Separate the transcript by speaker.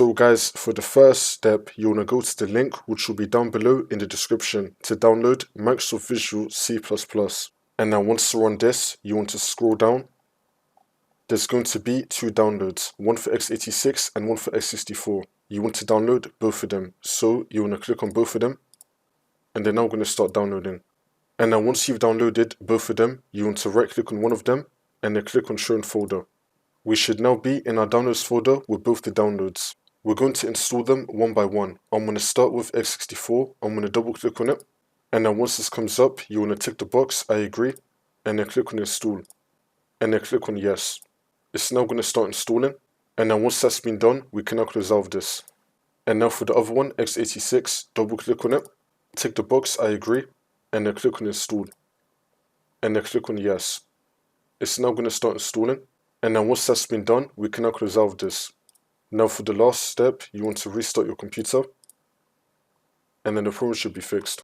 Speaker 1: So guys, for the first step, you want to go to the link which will be down below in the description to download Microsoft Visual C++. And now once you're on this, you want to scroll down. There's going to be two downloads, one for x86 and one for x64. You want to download both of them. So you want to click on both of them. And then now we're going to start downloading. And now once you've downloaded both of them, you want to right click on one of them and then click on show in folder. We should now be in our downloads folder with both the downloads. We're going to install them one by one. I'm going to start with x64. I'm going to double click on it. And then once this comes up, you want to tick the box, I agree, and then click on install. And then click on yes. It's now going to start installing. And then once that's been done, we can now close out of this. And now for the other one, x86, double click on it, tick the box, I agree, and then click on install. And then click on yes. It's now going to start installing. And then once that's been done, we can now close out of this. Now for the last step, you want to restart your computer. And then the problem should be fixed.